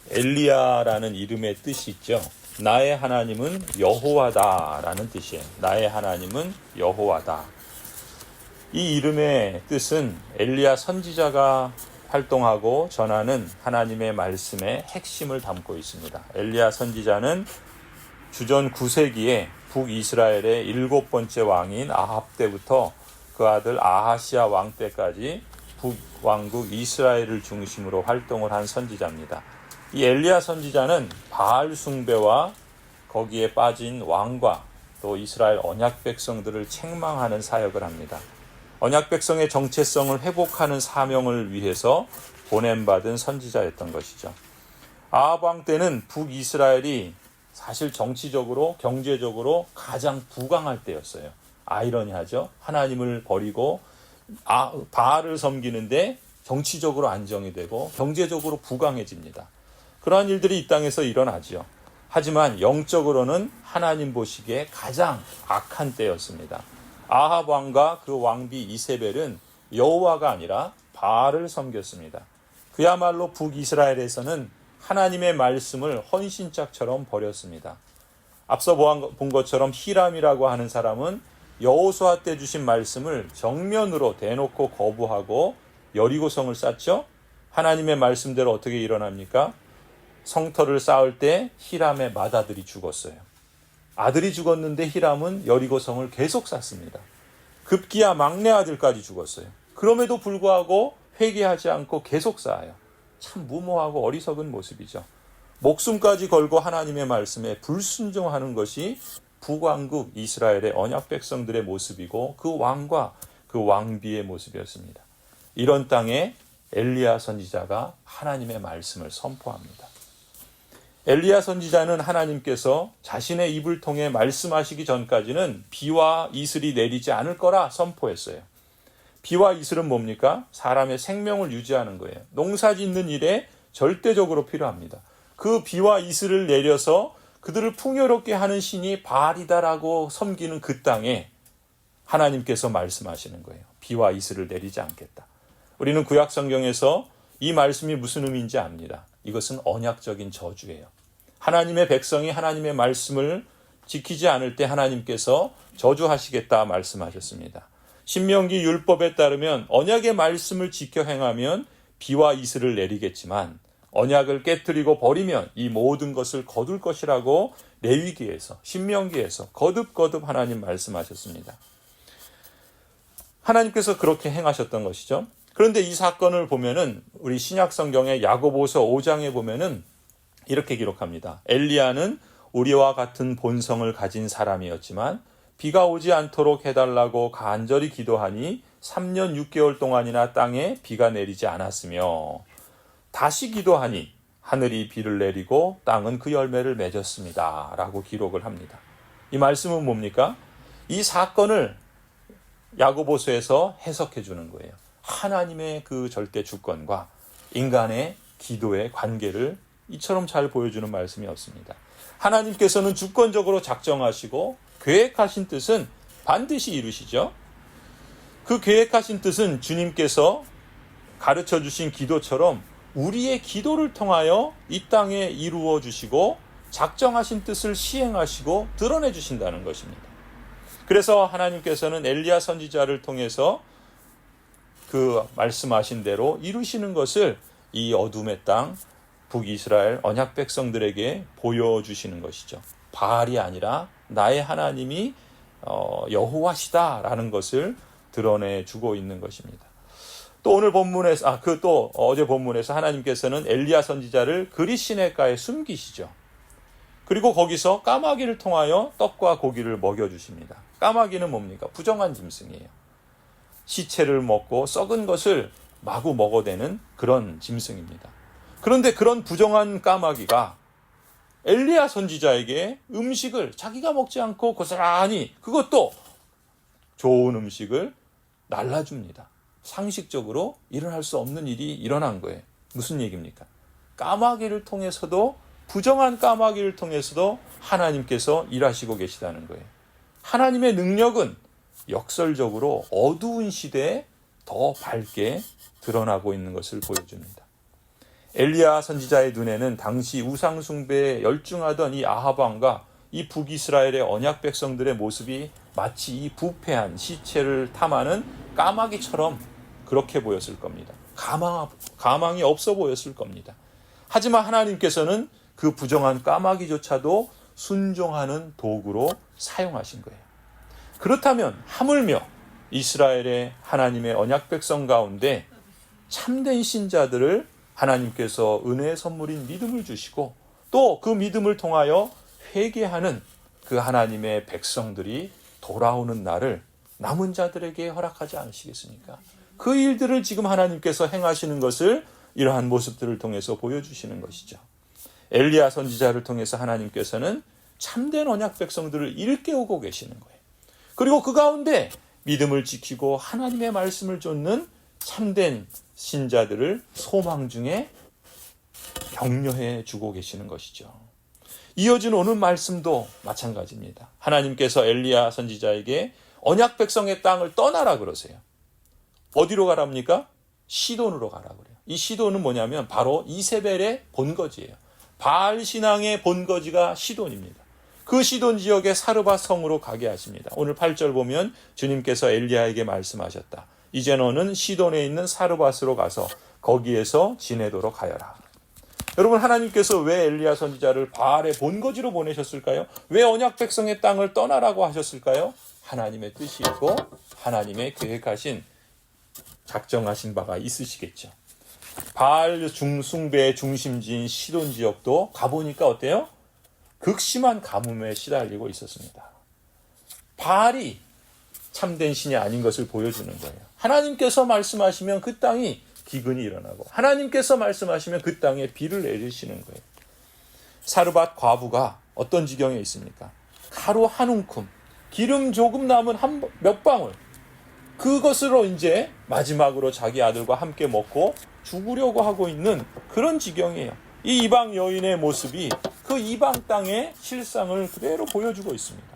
엘리야라는 이름의 뜻이 있죠. 나의 하나님은 여호와다라는 뜻이에요. 나의 하나님은 여호와다. 이 이름의 뜻은 엘리야 선지자가 활동하고 전하는 하나님의 말씀의 핵심을 담고 있습니다. 엘리야 선지자는 주전 9세기에 북이스라엘의 7번째 왕인 아합 때부터 그 아들 아하시아 왕 때까지 북왕국 이스라엘을 중심으로 활동을 한 선지자입니다. 이 엘리야 선지자는 바알 숭배와 거기에 빠진 왕과 또 이스라엘 언약 백성들을 책망하는 사역을 합니다. 언약 백성의 정체성을 회복하는 사명을 위해서 보냄받은 선지자였던 것이죠. 아합 왕 때는 북이스라엘이 사실 정치적으로 경제적으로 가장 부강할 때였어요. 아이러니하죠. 하나님을 버리고 바알을 섬기는데 정치적으로 안정이 되고 경제적으로 부강해집니다. 그러한 일들이 이 땅에서 일어나죠. 하지만 영적으로는 하나님 보시기에 가장 악한 때였습니다. 아합 왕과 그 왕비 이세벨은 여호와가 아니라 바알을 섬겼습니다. 그야말로 북이스라엘에서는 하나님의 말씀을 헌신짝처럼 버렸습니다. 앞서 본 것처럼 히람이라고 하는 사람은 여호수아 때 주신 말씀을 정면으로 대놓고 거부하고 여리고성을 쌓죠. 하나님의 말씀대로 어떻게 일어납니까? 성터를 쌓을 때 히람의 맏아들이 죽었어요. 아들이 죽었는데 히람은 여리고성을 계속 쌓습니다. 급기야 막내 아들까지 죽었어요. 그럼에도 불구하고 회개하지 않고 계속 쌓아요. 참 무모하고 어리석은 모습이죠. 목숨까지 걸고 하나님의 말씀에 불순종하는 것이 북왕국 이스라엘의 언약 백성들의 모습이고 그 왕과 그 왕비의 모습이었습니다. 이런 땅에 엘리야 선지자가 하나님의 말씀을 선포합니다. 엘리야 선지자는 하나님께서 자신의 입을 통해 말씀하시기 전까지는 비와 이슬이 내리지 않을 거라 선포했어요. 비와 이슬은 뭡니까? 사람의 생명을 유지하는 거예요. 농사 짓는 일에 절대적으로 필요합니다. 그 비와 이슬을 내려서 그들을 풍요롭게 하는 신이 바알이다라고 섬기는 그 땅에 하나님께서 말씀하시는 거예요. 비와 이슬을 내리지 않겠다. 우리는 구약 성경에서 이 말씀이 무슨 의미인지 압니다. 이것은 언약적인 저주예요. 하나님의 백성이 하나님의 말씀을 지키지 않을 때 하나님께서 저주하시겠다 말씀하셨습니다. 신명기 율법에 따르면 언약의 말씀을 지켜 행하면 비와 이슬을 내리겠지만 언약을 깨뜨리고 버리면 이 모든 것을 거둘 것이라고 레위기에서 신명기에서 거듭거듭 하나님 말씀하셨습니다. 하나님께서 그렇게 행하셨던 것이죠. 그런데 이 사건을 보면은 우리 신약 성경의 야고보서 5장에 보면은 이렇게 기록합니다. 엘리야는 우리와 같은 본성을 가진 사람이었지만 비가 오지 않도록 해달라고 간절히 기도하니 3년 6개월 동안이나 땅에 비가 내리지 않았으며 다시 기도하니 하늘이 비를 내리고 땅은 그 열매를 맺었습니다. 라고 기록을 합니다. 이 말씀은 뭡니까? 이 사건을 야고보서에서 해석해 주는 거예요. 하나님의 그 절대 주권과 인간의 기도의 관계를 이처럼 잘 보여주는 말씀이 없습니다. 하나님께서는 주권적으로 작정하시고 계획하신 뜻은 반드시 이루시죠. 그 계획하신 뜻은 주님께서 가르쳐 주신 기도처럼 우리의 기도를 통하여 이 땅에 이루어 주시고 작정하신 뜻을 시행하시고 드러내 주신다는 것입니다. 그래서 하나님께서는 엘리야 선지자를 통해서 그 말씀하신 대로 이루시는 것을 이 어둠의 땅 북이스라엘 언약 백성들에게 보여주시는 것이죠. 바알이 아니라 나의 하나님이 여호와시다라는 것을 드러내주고 있는 것입니다. 또 오늘 본문에서 또 어제 본문에서 하나님께서는 엘리야 선지자를 그릿시내가에 숨기시죠. 그리고 거기서 까마귀를 통하여 떡과 고기를 먹여주십니다. 까마귀는 뭡니까? 부정한 짐승이에요. 시체를 먹고 썩은 것을 마구 먹어대는 그런 짐승입니다. 그런데 그런 부정한 까마귀가 엘리야 선지자에게 음식을 자기가 먹지 않고 고스란히 그것도 좋은 음식을 날라줍니다. 상식적으로 일어날 수 없는 일이 일어난 거예요. 무슨 얘기입니까? 까마귀를 통해서도 부정한 까마귀를 통해서도 하나님께서 일하시고 계시다는 거예요. 하나님의 능력은 역설적으로 어두운 시대에 더 밝게 드러나고 있는 것을 보여줍니다. 엘리야 선지자의 눈에는 당시 우상 숭배에 열중하던 이 아합 왕과 이 북이스라엘의 언약 백성들의 모습이 마치 이 부패한 시체를 탐하는 까마귀처럼 그렇게 보였을 겁니다. 가망이 없어 보였을 겁니다. 하지만 하나님께서는 그 부정한 까마귀조차도 순종하는 도구로 사용하신 거예요. 그렇다면 하물며 이스라엘의 하나님의 언약 백성 가운데 참된 신자들을 하나님께서 은혜의 선물인 믿음을 주시고 또 그 믿음을 통하여 회개하는 그 하나님의 백성들이 돌아오는 날을 남은 자들에게 허락하지 않으시겠습니까? 그 일들을 지금 하나님께서 행하시는 것을 이러한 모습들을 통해서 보여주시는 것이죠. 엘리야 선지자를 통해서 하나님께서는 참된 언약 백성들을 일깨우고 계시는 거예요. 그리고 그 가운데 믿음을 지키고 하나님의 말씀을 좇는 참된 신자들을 소망 중에 격려해 주고 계시는 것이죠. 이어지는 오늘 말씀도 마찬가지입니다. 하나님께서 엘리야 선지자에게 언약 백성의 땅을 떠나라 그러세요. 어디로 가랍니까? 시돈으로 가라 그래요. 이 시돈은 뭐냐면 바로 이세벨의 본거지예요. 바알 신앙의 본거지가 시돈입니다. 그 시돈 지역의 사르밧 성으로 가게 하십니다. 오늘 8절 보면 주님께서 엘리야에게 말씀하셨다. 이제 너는 시돈에 있는 사르밧으로 가서 거기에서 지내도록 하여라. 여러분, 하나님께서 왜 엘리야 선지자를 바알의 본거지로 보내셨을까요? 왜 언약 백성의 땅을 떠나라고 하셨을까요? 하나님의 뜻이 있고 하나님의 계획하신 작정하신 바가 있으시겠죠. 바알 숭배의 중심지인 시돈 지역도 가보니까 어때요? 극심한 가뭄에 시달리고 있었습니다. 바알이 참된 신이 아닌 것을 보여주는 거예요. 하나님께서 말씀하시면 그 땅이 기근이 일어나고 하나님께서 말씀하시면 그 땅에 비를 내리시는 거예요. 사르밧 과부가 어떤 지경에 있습니까? 가루 한 움큼, 기름 조금 남은 몇 방울, 그것으로 이제 마지막으로 자기 아들과 함께 먹고 죽으려고 하고 있는 그런 지경이에요. 이 이방 여인의 모습이 그 이방 땅의 실상을 그대로 보여주고 있습니다.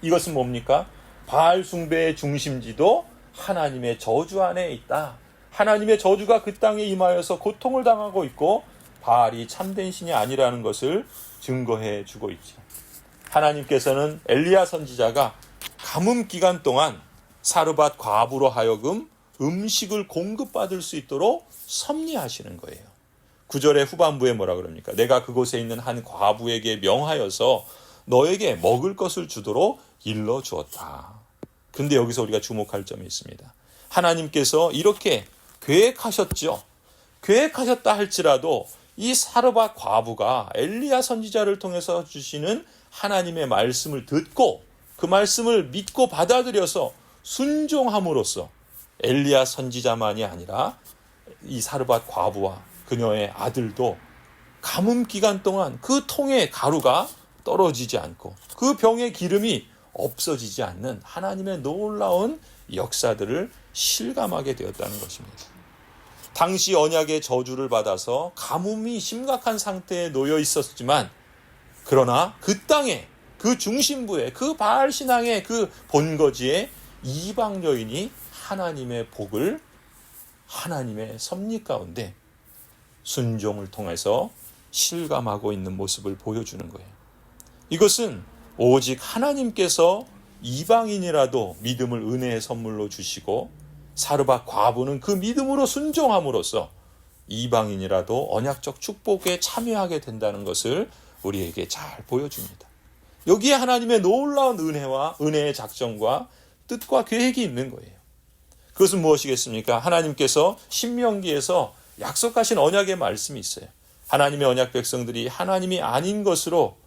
이것은 뭡니까? 바알 숭배의 중심지도 하나님의 저주 안에 있다. 하나님의 저주가 그 땅에 임하여서 고통을 당하고 있고 바알이 참된 신이 아니라는 것을 증거해 주고 있죠. 하나님께서는 엘리야 선지자가 가뭄 기간 동안 사르밧 과부로 하여금 음식을 공급받을 수 있도록 섭리하시는 거예요. 9절의 후반부에 뭐라 그럽니까? 내가 그곳에 있는 한 과부에게 명하여서 너에게 먹을 것을 주도록 일러주었다. 근데 여기서 우리가 주목할 점이 있습니다. 하나님께서 이렇게 계획하셨죠. 계획하셨다 할지라도 이 사르밧 과부가 엘리야 선지자를 통해서 주시는 하나님의 말씀을 듣고 그 말씀을 믿고 받아들여서 순종함으로써 엘리야 선지자만이 아니라 이 사르밧 과부와 그녀의 아들도 가뭄 기간 동안 그 통에 가루가 떨어지지 않고 그 병의 기름이 없어지지 않는 하나님의 놀라운 역사들을 실감하게 되었다는 것입니다. 당시 언약의 저주를 받아서 가뭄이 심각한 상태에 놓여 있었지만 그러나 그 땅에 그 중심부에 그 바알 신앙의 그 본거지에 이방 여인이 하나님의 복을 하나님의 섭리 가운데 순종을 통해서 실감하고 있는 모습을 보여주는 거예요. 이것은 오직 하나님께서 이방인이라도 믿음을 은혜의 선물로 주시고 사르밧 과부는 그 믿음으로 순종함으로써 이방인이라도 언약적 축복에 참여하게 된다는 것을 우리에게 잘 보여줍니다. 여기에 하나님의 놀라운 은혜와 은혜의 작정과 뜻과 계획이 있는 거예요. 그것은 무엇이겠습니까? 하나님께서 신명기에서 약속하신 언약의 말씀이 있어요. 하나님의 언약 백성들이 하나님이 아닌 것으로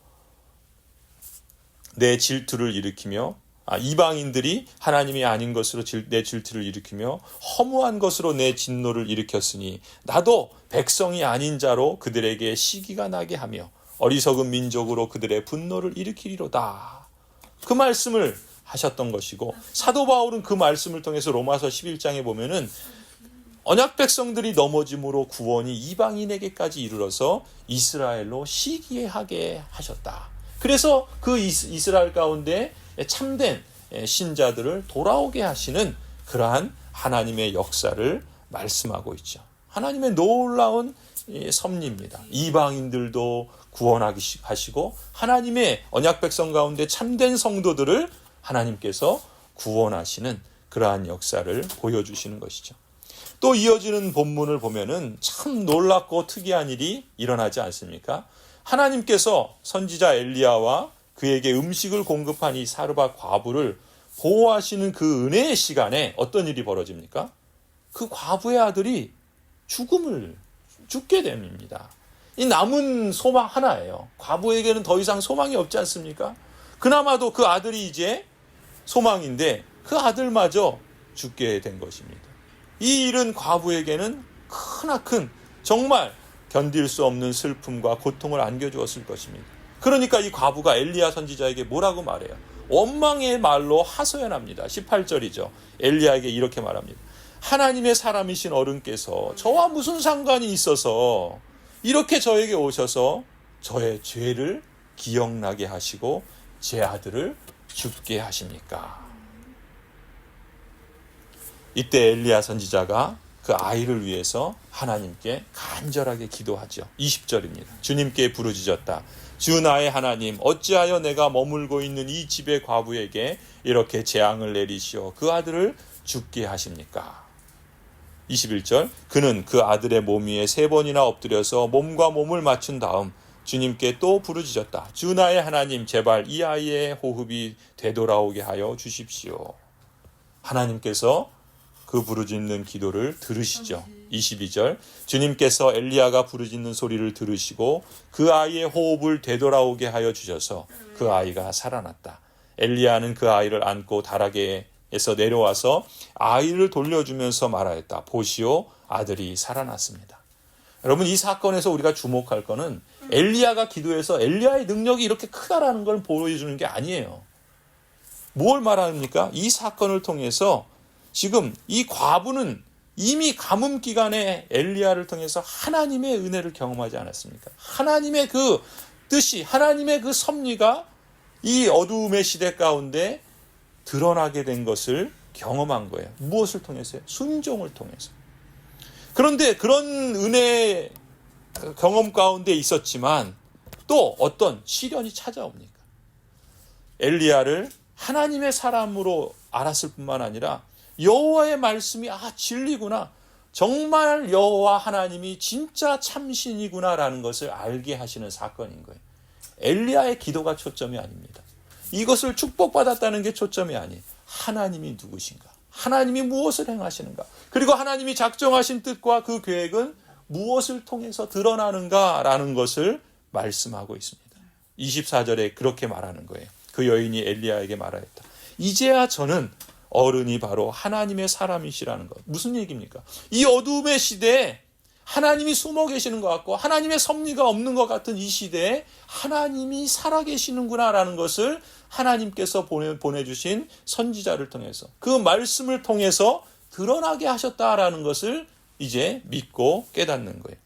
내 질투를 일으키며 이방인들이 하나님이 아닌 것으로 내 질투를 일으키며 허무한 것으로 내 진노를 일으켰으니 나도 백성이 아닌 자로 그들에게 시기가 나게 하며 어리석은 민족으로 그들의 분노를 일으키리로다. 그 말씀을 하셨던 것이고 사도 바울은 그 말씀을 통해서 로마서 11장에 보면은 언약 백성들이 넘어짐으로 구원이 이방인에게까지 이르러서 이스라엘로 시기하게 하셨다. 그래서 그 이스라엘 가운데 참된 신자들을 돌아오게 하시는 그러한 하나님의 역사를 말씀하고 있죠. 하나님의 놀라운 섭리입니다. 이방인들도 구원하시고 하나님의 언약 백성 가운데 참된 성도들을 하나님께서 구원하시는 그러한 역사를 보여주시는 것이죠. 또 이어지는 본문을 보면은 참 놀랍고 특이한 일이 일어나지 않습니까? 하나님께서 선지자 엘리야와 그에게 음식을 공급한 이 사르밧 과부를 보호하시는 그 은혜의 시간에 어떤 일이 벌어집니까? 그 과부의 아들이 죽게 됩니다. 이 남은 소망 하나예요. 과부에게는 더 이상 소망이 없지 않습니까? 그나마도 그 아들이 이제 소망인데 그 아들마저 죽게 된 것입니다. 이 일은 과부에게는 크나큰 정말 견딜 수 없는 슬픔과 고통을 안겨주었을 것입니다. 그러니까 이 과부가 엘리야 선지자에게 뭐라고 말해요? 원망의 말로 하소연합니다. 18절이죠. 엘리야에게 이렇게 말합니다. 하나님의 사람이신 어른께서 저와 무슨 상관이 있어서 이렇게 저에게 오셔서 저의 죄를 기억나게 하시고 제 아들을 죽게 하십니까? 이때 엘리야 선지자가 그 아이를 위해서 하나님께 간절하게 기도하죠. 20절입니다. 주님께 부르짖었다. 주 나의 하나님, 어찌하여 내가 머물고 있는 이 집의 과부에게 이렇게 재앙을 내리시어 그 아들을 죽게 하십니까? 21절, 그는 그 아들의 몸 위에 3번이나 엎드려서 몸과 몸을 맞춘 다음 주님께 또 부르짖었다. 주 나의 하나님, 제발 이 아이의 호흡이 되돌아오게 하여 주십시오. 하나님께서 그 부르짖는 기도를 들으시죠. 22절, 주님께서 엘리야가 부르짖는 소리를 들으시고 그 아이의 호흡을 되돌아오게 하여 주셔서 그 아이가 살아났다. 엘리야는 그 아이를 안고 다락에서 내려와서 아이를 돌려주면서 말하였다. 보시오, 아들이 살아났습니다. 여러분, 이 사건에서 우리가 주목할 것은 엘리야가 기도해서 엘리야의 능력이 이렇게 크다라는 걸 보여주는 게 아니에요. 뭘 말합니까? 이 사건을 통해서 지금 이 과부는 이미 가뭄 기간에 엘리야를 통해서 하나님의 은혜를 경험하지 않았습니까? 하나님의 그 뜻이, 하나님의 그 섭리가 이 어두움의 시대 가운데 드러나게 된 것을 경험한 거예요. 무엇을 통해서요? 순종을 통해서. 그런데 그런 은혜 경험 가운데 있었지만 또 어떤 시련이 찾아옵니까? 엘리야를 하나님의 사람으로 알았을 뿐만 아니라 여호와의 말씀이 진리구나. 정말 여호와 하나님이 진짜 참신이구나라는 것을 알게 하시는 사건인 거예요. 엘리야의 기도가 초점이 아닙니다. 이것을 축복받았다는 게 초점이 아니에요. 하나님이 누구신가? 하나님이 무엇을 행하시는가? 그리고 하나님이 작정하신 뜻과 그 계획은 무엇을 통해서 드러나는가라는 것을 말씀하고 있습니다. 24절에 그렇게 말하는 거예요. 그 여인이 엘리야에게 말하였다. 이제야 저는 어른이 바로 하나님의 사람이시라는 것. 무슨 얘기입니까? 이 어두움의 시대에 하나님이 숨어 계시는 것 같고 하나님의 섭리가 없는 것 같은 이 시대에 하나님이 살아계시는구나라는 것을 하나님께서 보내주신 선지자를 통해서 그 말씀을 통해서 드러나게 하셨다라는 것을 이제 믿고 깨닫는 거예요.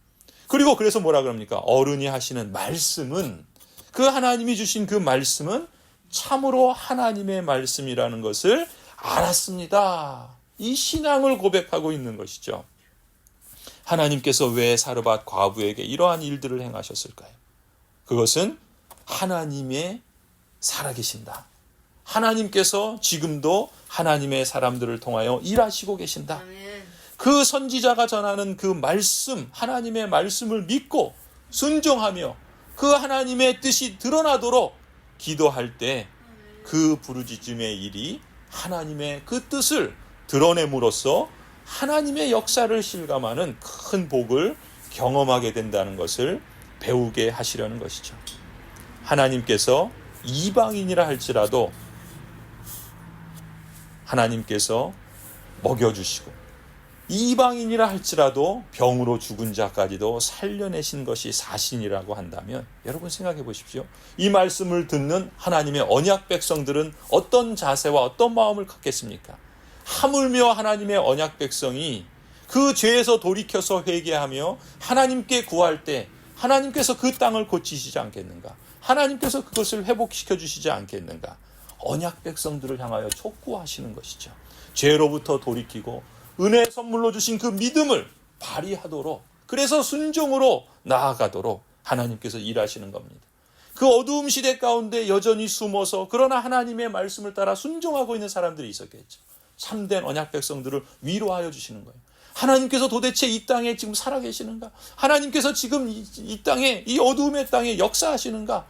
그리고 그래서 뭐라 그럽니까? 어른이 하시는 말씀은, 그 하나님이 주신 그 말씀은 참으로 하나님의 말씀이라는 것을 알았습니다. 이 신앙을 고백하고 있는 것이죠. 하나님께서 왜 사르밧 과부에게 이러한 일들을 행하셨을까요? 그것은 하나님의 살아계신다. 하나님께서 지금도 하나님의 사람들을 통하여 일하시고 계신다. 그 선지자가 전하는 그 말씀, 하나님의 말씀을 믿고 순종하며 그 하나님의 뜻이 드러나도록 기도할 때 그 부르짖음의 일이 하나님의 그 뜻을 드러냄으로써 하나님의 역사를 실감하는 큰 복을 경험하게 된다는 것을 배우게 하시려는 것이죠. 하나님께서 이방인이라 할지라도 하나님께서 먹여주시고 이방인이라 할지라도 병으로 죽은 자까지도 살려내신 것이 사실이라고 한다면 여러분 생각해 보십시오. 이 말씀을 듣는 하나님의 언약 백성들은 어떤 자세와 어떤 마음을 갖겠습니까? 하물며 하나님의 언약 백성이 그 죄에서 돌이켜서 회개하며 하나님께 구할 때 하나님께서 그 땅을 고치시지 않겠는가? 하나님께서 그것을 회복시켜 주시지 않겠는가? 언약 백성들을 향하여 촉구하시는 것이죠. 죄로부터 돌이키고 은혜의 선물로 주신 그 믿음을 발휘하도록, 그래서 순종으로 나아가도록 하나님께서 일하시는 겁니다. 그 어두움 시대 가운데 여전히 숨어서 그러나 하나님의 말씀을 따라 순종하고 있는 사람들이 있었겠죠. 참된 언약 백성들을 위로하여 주시는 거예요. 하나님께서 도대체 이 땅에 지금 살아계시는가? 하나님께서 지금 이 땅에, 이 어두움의 땅에 역사하시는가?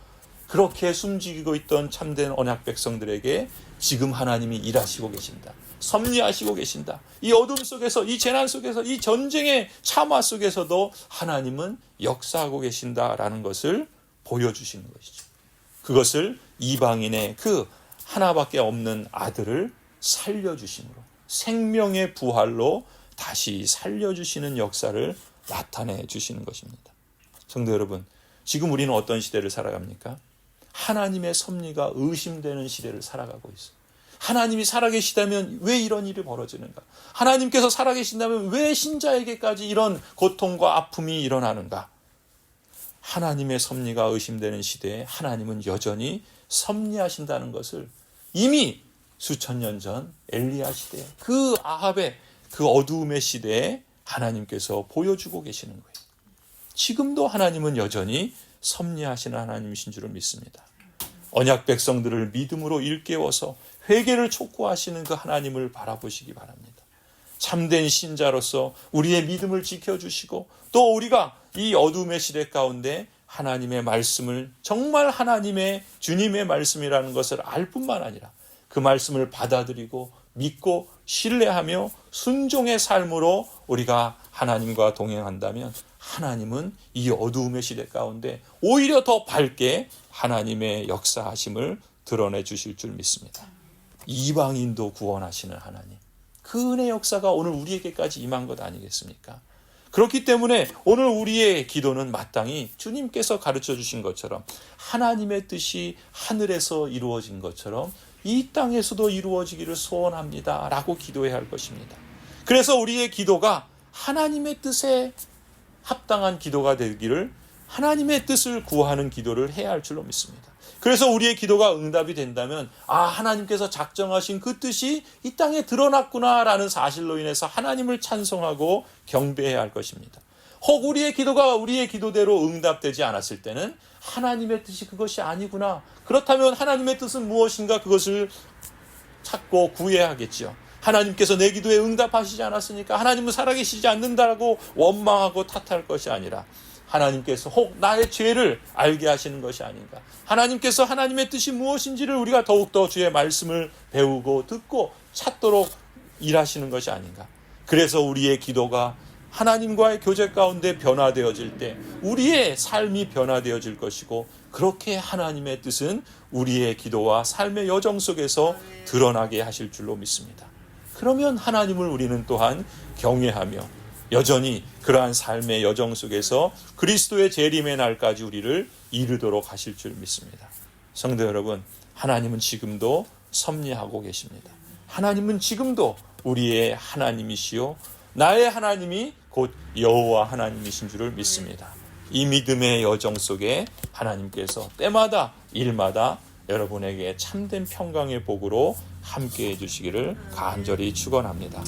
그렇게 숨지고 있던 참된 언약 백성들에게 지금 하나님이 일하시고 계신다. 섭리하시고 계신다. 이 어둠 속에서, 이 재난 속에서, 이 전쟁의 참화 속에서도 하나님은 역사하고 계신다라는 것을 보여주시는 것이죠. 그것을 이방인의 그 하나밖에 없는 아들을 살려주심으로, 생명의 부활로 다시 살려주시는 역사를 나타내 주시는 것입니다. 성도 여러분, 지금 우리는 어떤 시대를 살아갑니까? 하나님의 섭리가 의심되는 시대를 살아가고 있어요. 하나님이 살아계시다면 왜 이런 일이 벌어지는가? 하나님께서 살아계신다면 왜 신자에게까지 이런 고통과 아픔이 일어나는가? 하나님의 섭리가 의심되는 시대에 하나님은 여전히 섭리하신다는 것을 이미 수천 년 전 엘리야 시대에, 그 아합의 그 어두움의 시대에 하나님께서 보여주고 계시는 거예요. 지금도 하나님은 여전히 섭리하시는 하나님이신 줄을 믿습니다. 언약 백성들을 믿음으로 일깨워서 회개를 촉구하시는 그 하나님을 바라보시기 바랍니다. 참된 신자로서 우리의 믿음을 지켜주시고, 또 우리가 이 어두움의 시대 가운데 하나님의 말씀을 정말 하나님의 주님의 말씀이라는 것을 알 뿐만 아니라 그 말씀을 받아들이고 믿고 신뢰하며 순종의 삶으로 우리가 하나님과 동행한다면 하나님은 이 어두움의 시대 가운데 오히려 더 밝게 하나님의 역사하심을 드러내 주실 줄 믿습니다. 이방인도 구원하시는 하나님, 그 은혜 역사가 오늘 우리에게까지 임한 것 아니겠습니까? 그렇기 때문에 오늘 우리의 기도는 마땅히 주님께서 가르쳐 주신 것처럼 하나님의 뜻이 하늘에서 이루어진 것처럼 이 땅에서도 이루어지기를 소원합니다 라고 기도해야 할 것입니다. 그래서 우리의 기도가 하나님의 뜻에 합당한 기도가 되기를, 하나님의 뜻을 구하는 기도를 해야 할 줄로 믿습니다. 그래서 우리의 기도가 응답이 된다면 하나님께서 작정하신 그 뜻이 이 땅에 드러났구나라는 사실로 인해서 하나님을 찬송하고 경배해야 할 것입니다. 혹 우리의 기도가 우리의 기도대로 응답되지 않았을 때는 하나님의 뜻이 그것이 아니구나, 그렇다면 하나님의 뜻은 무엇인가, 그것을 찾고 구해야 하겠죠. 하나님께서 내 기도에 응답하시지 않았으니까 하나님은 살아계시지 않는다고 원망하고 탓할 것이 아니라 하나님께서 혹 나의 죄를 알게 하시는 것이 아닌가, 하나님께서 하나님의 뜻이 무엇인지를 우리가 더욱더 주의 말씀을 배우고 듣고 찾도록 일하시는 것이 아닌가. 그래서 우리의 기도가 하나님과의 교제 가운데 변화되어질 때 우리의 삶이 변화되어질 것이고, 그렇게 하나님의 뜻은 우리의 기도와 삶의 여정 속에서 드러나게 하실 줄로 믿습니다. 그러면 하나님을 우리는 또한 경외하며 여전히 그러한 삶의 여정 속에서 그리스도의 재림의 날까지 우리를 이르도록 하실 줄 믿습니다. 성도 여러분, 하나님은 지금도 섭리하고 계십니다. 하나님은 지금도 우리의 하나님이시요 나의 하나님이 곧 여호와 하나님이신 줄을 믿습니다. 이 믿음의 여정 속에 하나님께서 때마다 일마다 여러분에게 참된 평강의 복으로 함께해 주시기를 간절히 축원합니다.